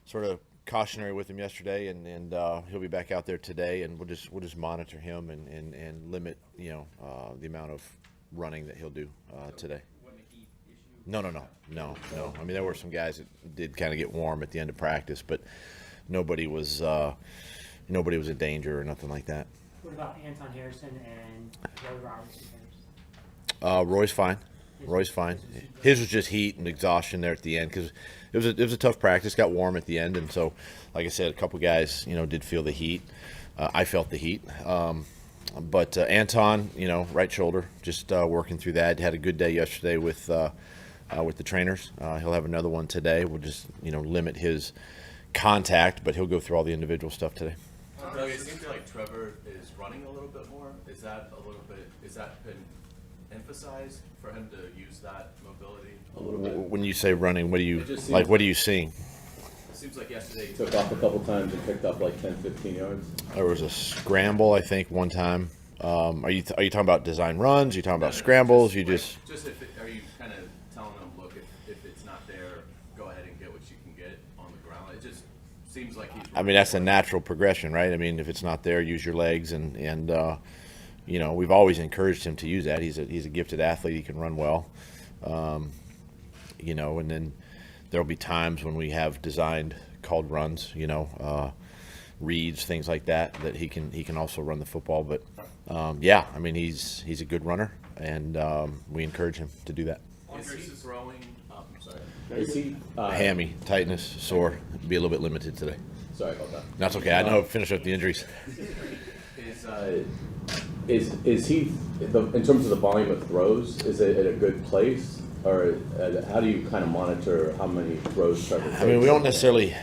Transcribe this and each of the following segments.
sort of cautionary with him yesterday, and he'll be back out there today, and we'll just monitor him and limit the amount of running that he'll do today. No. I mean, there were some guys that did kind of get warm at the end of practice, but nobody was in danger or nothing like that. What about Anton Harrison and Roy Robertson? Roy's fine. Roy's fine. His was just heat and exhaustion there at the end because it was a tough practice. Got warm at the end, and so, like I said, a couple guys did feel the heat. I felt the heat. But Anton, right shoulder, just working through that. Had a good day yesterday with the trainers. He'll have another one today. We'll just limit his contact, but he'll go through all the individual stuff today. Doug, it seems like Trevor is running a little bit more. Is that been emphasized for him to use that mobility a little bit? When you say running, what are you seeing? It seems like yesterday he took off a couple times and picked up like 10, 15 yards. There was a scramble, I think, one time. Are you talking about design runs? Are you talking about scrambles? Are you kind of telling him, look, if it's not there, go ahead and get what you can get on the ground? It just seems like he's. I mean, that's a natural progression, right? I mean, if it's not there, use your legs, and we've always encouraged him to use that. He's a gifted athlete. He can run well, and then there'll be times when we have designed called runs, reads, things like that he can also run the football. But I mean, he's a good runner, and we encourage him to do that. Is he throwing? Is he Hammy, tightness, sore, be a little bit limited today. Sorry about that. That's okay. I know. Finish up the injuries. Is he in terms of the volume of throws? Is it at a good place, or how do you kind of monitor how many throws Trevor takes? I mean, we don't necessarily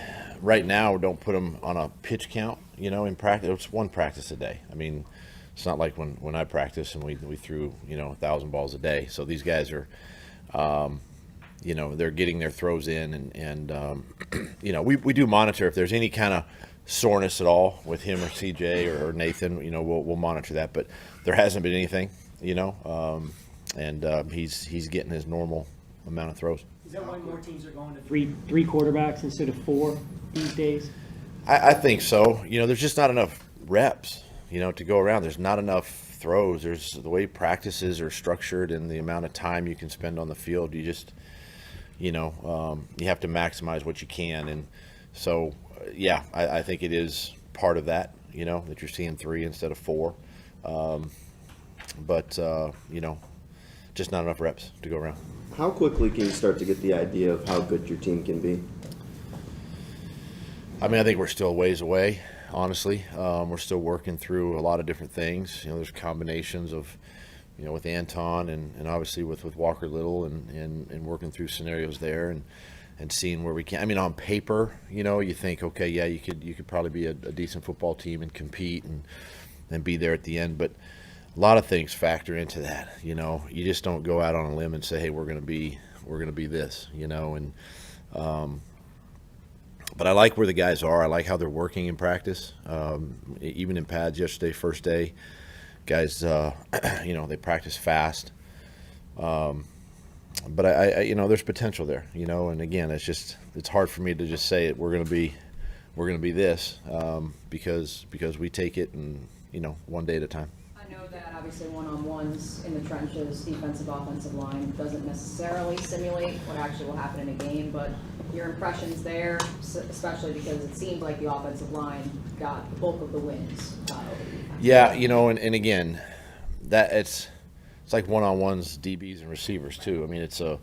right now don't put him on a pitch count. In practice, it's one practice a day. I mean, it's not like when I practice and we threw 1,000 balls a day. So these guys are, they're getting their throws in, and we do monitor if there's any kind of soreness at all with him or CJ or Nathan. We'll monitor that, but there hasn't been anything. And he's getting his normal amount of throws. Is that why more teams are going to three quarterbacks instead of four these days? I think so. There's just not enough reps, to go around. There's not enough throws. There's the way practices are structured and the amount of time you can spend on the field. You just, you have to maximize what you can. And so, I think it is part of that, that you're seeing 3 instead of 4. But just not enough reps to go around. How quickly can you start to get the idea of how good your team can be? I mean, I think we're still a ways away, honestly. We're still working through a lot of different things. There's combinations of, with Anton and obviously with Walker Little and working through scenarios there and seeing where we can. I mean, on paper, you think, okay, yeah, you could probably be a decent football team and compete and be there at the end. But a lot of things factor into that. You just don't go out on a limb and say, hey, we're going to be this, and but I like where the guys are. I like how they're working in practice. Even in pads yesterday, first day, guys, they practice fast. But I there's potential there, and again, it's hard for me to just say it. We're going to be this because we take it and one day at a time. I know that obviously one-on-ones in the trenches, defensive, offensive line doesn't necessarily simulate what actually will happen in a game, but your impressions there, especially because it seemed like the offensive line got the bulk of the wins over the defense. Yeah, and again, that it's like one-on-ones, DBs and receivers too. I mean, it's a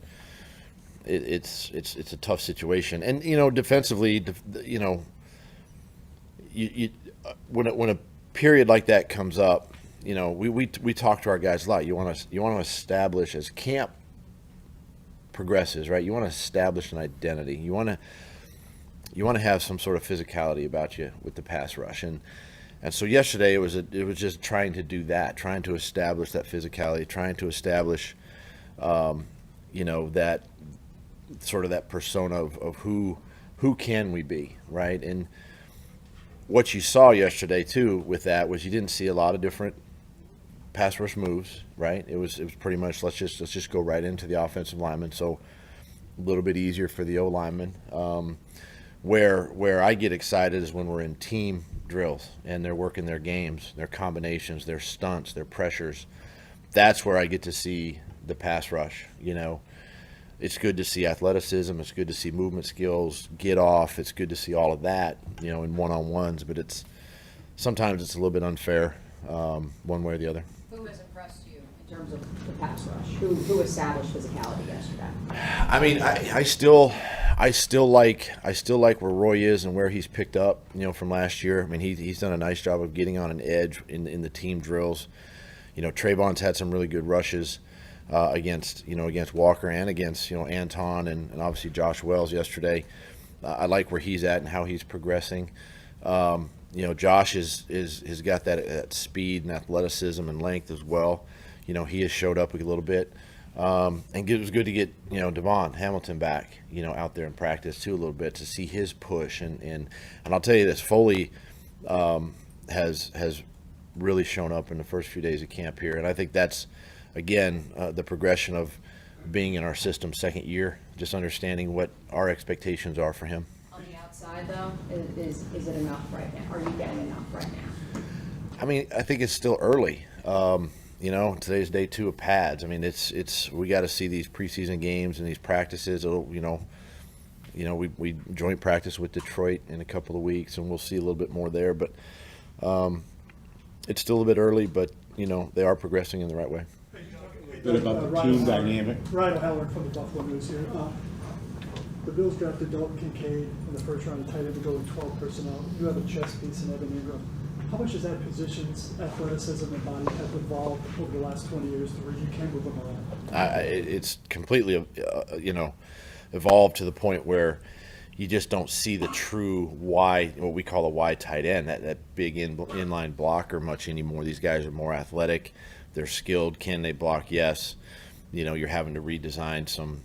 tough situation, and defensively, when a period like that comes up. We talk to our guys a lot. You want to establish as camp progresses, right? You want to establish an identity. You want to have some sort of physicality about you with the pass rush, and so yesterday it was just trying to do that, trying to establish that physicality, trying to establish, that sort of that persona of who can we be, right? And what you saw yesterday too with that was you didn't see a lot of different pass rush moves, right? It was pretty much let's just go right into the offensive lineman. So a little bit easier for the O lineman. Where I get excited is when we're in team drills and they're working their games, their combinations, their stunts, their pressures. That's where I get to see the pass rush. It's good to see athleticism. It's good to see movement skills, get off. It's good to see all of that, in one-on-ones. But sometimes it's a little bit unfair, one way or the other. Who has impressed you in terms of the pass rush? Who established physicality yesterday? I mean, I still like where Roy is and where he's picked up, from last year. I mean, he's done a nice job of getting on an edge in the team drills. Trayvon's had some really good rushes against Walker and against Anton and obviously Josh Wells yesterday. I like where he's at and how he's progressing. Josh has got that speed and athleticism and length as well. He has showed up a little bit. And it was good to get Devon Hamilton back out there in practice too a little bit to see his push and I'll tell you this, Foley has really shown up in the first few days of camp here, and I think that's again the progression of being in our system second year, just understanding what our expectations are for him. On the outside though, is it enough right now? Are you getting enough right now? I mean, I think it's still early. Today's day 2 of pads. I mean, we got to see these preseason games and these practices. We joint practice with Detroit in a couple of weeks, and we'll see a little bit more there. But it's still a bit early, but they are progressing in the right way. A bit about the team dynamic. Ryan O'Halloran from the Buffalo News here. The Bills drafted Dalton Kincaid in the first round of tight end to go with 12 personnel. You have a chess piece in Evan Ingram. How much has that position's athleticism and body have evolved over the last 20 years to where you can move them around? It's completely, evolved to the point where you just don't see the true wide, what we call a wide tight end, that big inline blocker much anymore. These guys are more athletic. They're skilled. Can they block? Yes. You're having to redesign some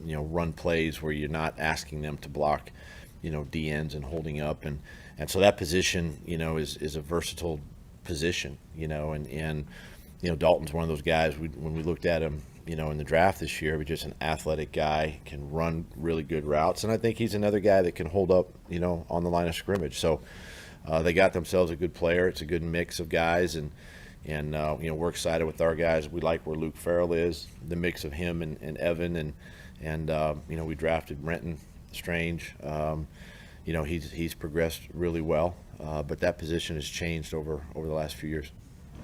run plays where you're not asking them to block, D ends and holding up. And so that position, is a versatile position, and Dalton's one of those guys, when we looked at him, in the draft this year, but just an athletic guy, can run really good routes. And I think he's another guy that can hold up, on the line of scrimmage. So they got themselves a good player. It's a good mix of guys, and we're excited with our guys. We like where Luke Farrell is, the mix of him and Evan, and we drafted Renton Strange. He's progressed really well, but that position has changed over the last few years.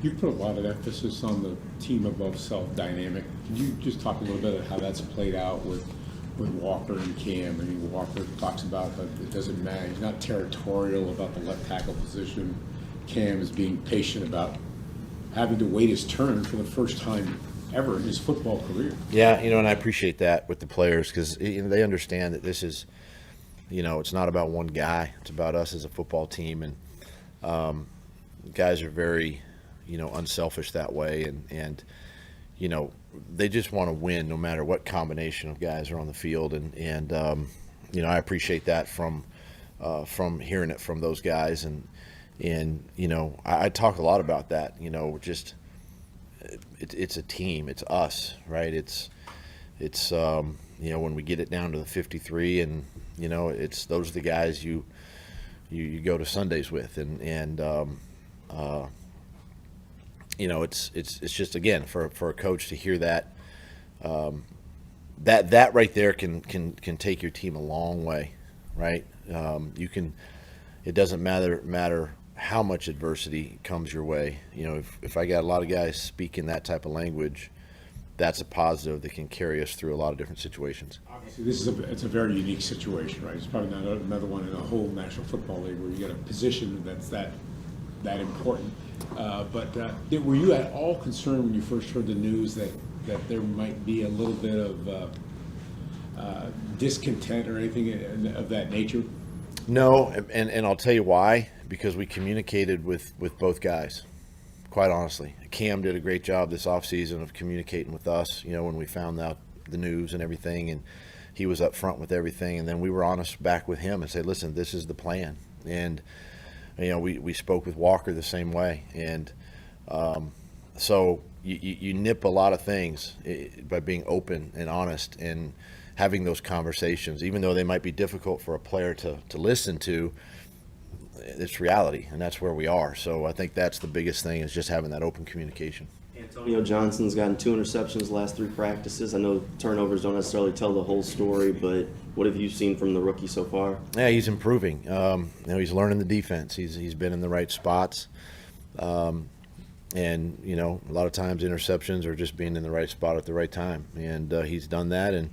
You put a lot of emphasis on the team above self dynamic. Can you just talk a little bit of how that's played out with Walker and Cam? I mean, Walker talks about how it doesn't matter. He's not territorial about the left tackle position. Cam is being patient about having to wait his turn for the first time ever in his football career. Yeah, and I appreciate that with the players because they understand that this is, it's not about one guy. It's about us as a football team, and guys are very, unselfish that way, and they just want to win no matter what combination of guys are on the field, and I appreciate that from hearing it from those guys, and I talk a lot about that. Just it's a team. It's us, right? It's when we get it down to the 53, and those are the guys you go to Sundays with, and it's just, again, for a coach to hear that that right there can take your team a long way, right? It doesn't matter how much adversity comes your way. If I got a lot of guys speaking that type of language, that's a positive that can carry us through a lot of different situations. Obviously, it's a very unique situation, right? It's probably not another one in the whole National Football League where you get a position that's that important. But were you at all concerned when you first heard the news that there might be a little bit of discontent or anything of that nature? No, and I'll tell you why. Because we communicated with both guys, quite honestly. Cam did a great job this offseason of communicating with us, when we found out the news and everything, and he was up front with everything. And then we were honest back with him and said, listen, this is the plan. And we spoke with Walker the same way, and so you nip a lot of things by being open and honest and having those conversations, even though they might be difficult for a player to listen to. It's reality, and that's where we are. So I think that's the biggest thing, is just having that open communication. Antonio Johnson's gotten 2 interceptions the last 3 practices. I know turnovers don't necessarily tell the whole story, but what have you seen from the rookie so far? Yeah, he's improving. He's learning the defense. He's been in the right spots. And, a lot of times interceptions are just being in the right spot at the right time. And he's done that. And,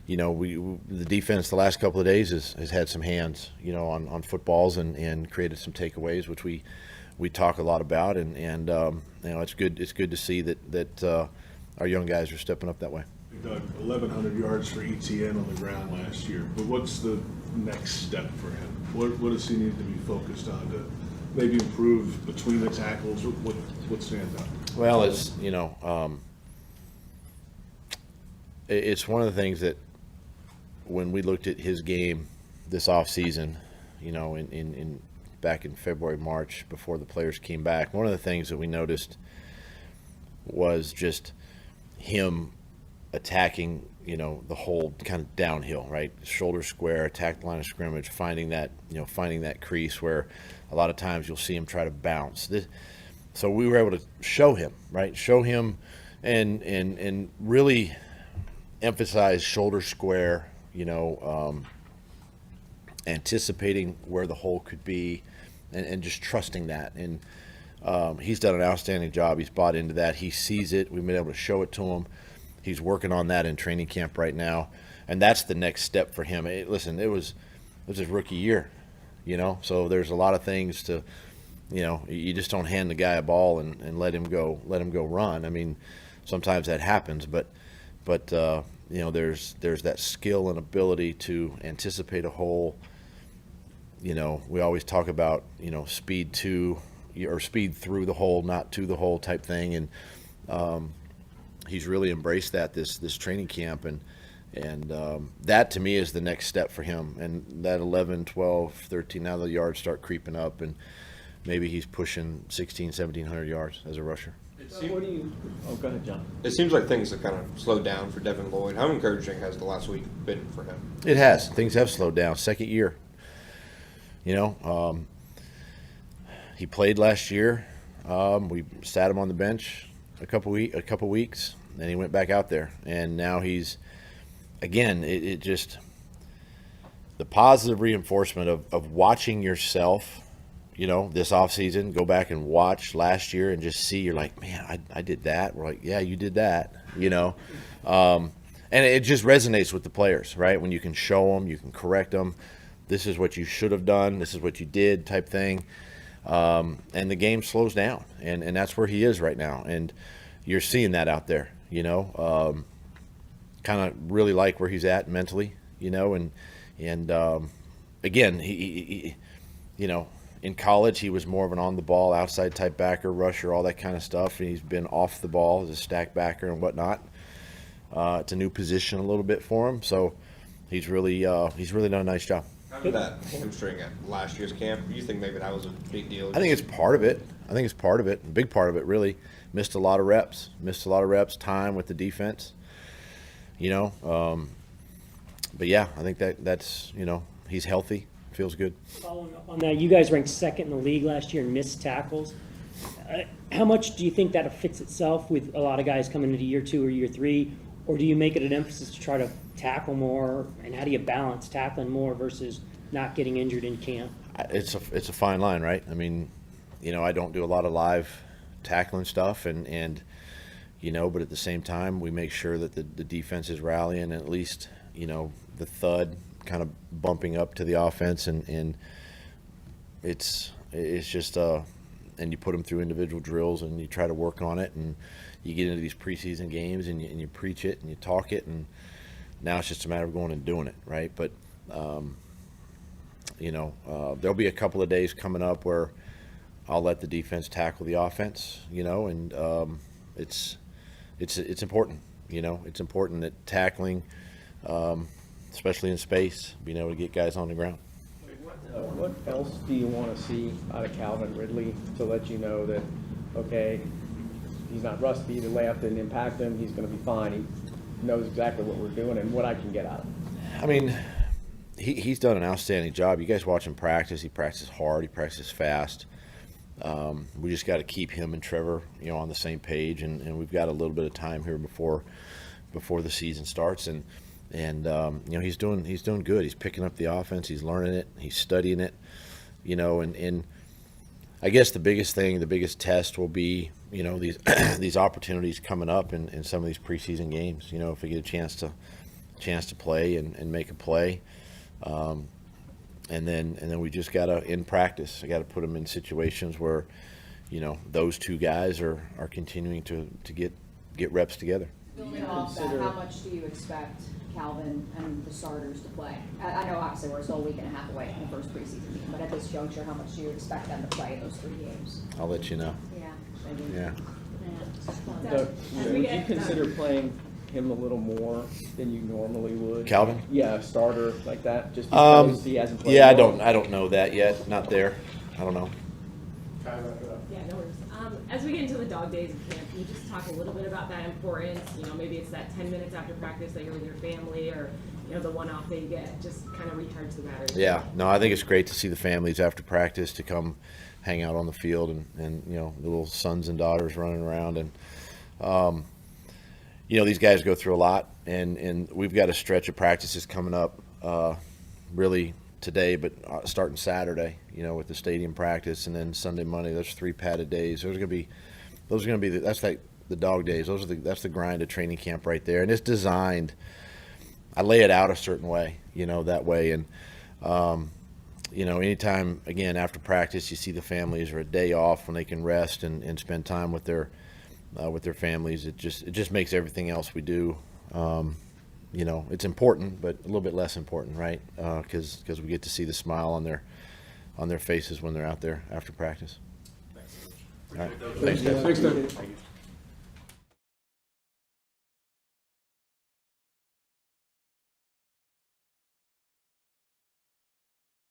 the defense the last couple of days has had some hands, on footballs and created some takeaways, which we talk a lot about. And it's good to see that our young guys are stepping up that way. Doug, 1,100 yards for ETN on the ground last year, but what's the next step for him? What does he need to be focused on to maybe improve between the tackles? What stands out? Well, it's one of the things that when we looked at his game this offseason, in back in February, March, before the players came back, one of the things that we noticed was just him attacking, the whole kind of downhill, right? Shoulder square, attack the line of scrimmage, finding that crease where a lot of times you'll see him try to bounce. So we were able to show him, right? Show him and really emphasize shoulder square, anticipating where the hole could be and just trusting that. And he's done an outstanding job. He's bought into that. He sees it. We've been able to show it to him. He's working on that in training camp right now, and that's the next step for him. It was his rookie year, so there's a lot of things to, you just don't hand the guy a ball and let him go run. I mean, sometimes that happens, but there's that skill and ability to anticipate a hole. We always talk about, speed to or speed through the hole, not to the hole type thing. And he's really embraced that this training camp. And that to me is the next step for him. And that 11, 12, 13, now the yards start creeping up, and maybe he's pushing 1,600, 1,700 yards as a rusher. What do you? Oh, go ahead, John. It seems like things have kind of slowed down for Devin Lloyd. How encouraging has the last week been for him? It has. Things have slowed down. Second year. He played last year. We sat him on the bench a couple weeks, and he went back out there. And now he's, again, it just the positive reinforcement of watching yourself. This offseason, go back and watch last year and just see, you're like, man, I did that. We're like, yeah, you did that, And it just resonates with the players, right? When you can show them, you can correct them. This is what you should have done. This is what you did type thing. And the game slows down, and that's where he is right now. And you're seeing that out there, kind of really like where he's at mentally, and again, he in college, he was more of an on-the-ball, outside type backer, rusher, all that kind of stuff. And he's been off the ball as a stack backer and whatnot. It's a new position a little bit for him, so he's really done a nice job. How did that hamstring at last year's camp? Do you think maybe that was a big deal? I think it's part of it. A big part of it, really. Missed a lot of reps, time with the defense. But yeah, I think that's he's healthy. Feels good. Following up on that, you guys ranked second in the league last year in missed tackles. How much do you think that affects itself with a lot of guys coming into year 2 or year 3? Or do you make it an emphasis to try to tackle more? And how do you balance tackling more versus not getting injured in camp? It's a fine line, right? I mean, I don't do a lot of live tackling stuff, and but at the same time, we make sure that the defense is rallying, and at least, the thud kind of bumping up to the offense, and it's just and you put them through individual drills, and you try to work on it, and you get into these preseason games, and you preach it and you talk it, and now it's just a matter of going and doing it, right? But there'll be a couple of days coming up where I'll let the defense tackle the offense, and it's important, it's important that tackling, especially in space, being able to get guys on the ground. What else do you want to see out of Calvin Ridley to let you know that, okay, he's not rusty, the layup didn't impact him, he's going to be fine? knows exactly what we're doing and what I can get out of him. I mean, he's done an outstanding job. You guys watch him practice. He practices hard. He practices fast. We just got to keep him and Trevor, on the same page, and we've got a little bit of time here before the season starts, and he's doing good. He's picking up the offense. He's learning it. He's studying it, and I guess the biggest test will be, these these opportunities coming up in some of these preseason games. If we get a chance to play and make a play. And then we just gotta, in practice, I gotta put them in situations where, those two guys are continuing to get reps together. Building off that, how much do you expect Calvin and the starters to play? I know obviously we're still a week and a half away from the first preseason game, but at this juncture, how much do you expect them to play in those 3 games? I'll let you know. Yeah. Maybe. Yeah. Doug, would you consider playing him a little more than you normally would? Calvin? Yeah, a starter like that, just because he hasn't played. Yeah, well? I don't know that yet. Not there. I don't know. Yeah, no worries. As we get into the dog days of camp, can you just talk a little bit about that importance? Maybe it's that 10 minutes after practice that you're with your family, or the one-off that you get, just kind of recharge the batteries. Yeah, no, I think it's great to see the families after practice to come hang out on the field, and the little sons and daughters running around, and these guys go through a lot, and we've got a stretch of practices coming up, really today, but starting Saturday, with the stadium practice, and then Sunday, Monday. Those 3 padded days. Those are gonna be that's like the dog days. That's the grind of training camp right there, and it's designed. I lay it out a certain way, that way, and anytime again after practice, you see the families, or a day off when they can rest and spend time with their families. It just makes everything else we do. It's important, but a little bit less important, right? Because we get to see the smile on their faces when they're out there after practice. All right. Thanks, Dave. Thanks, Doug.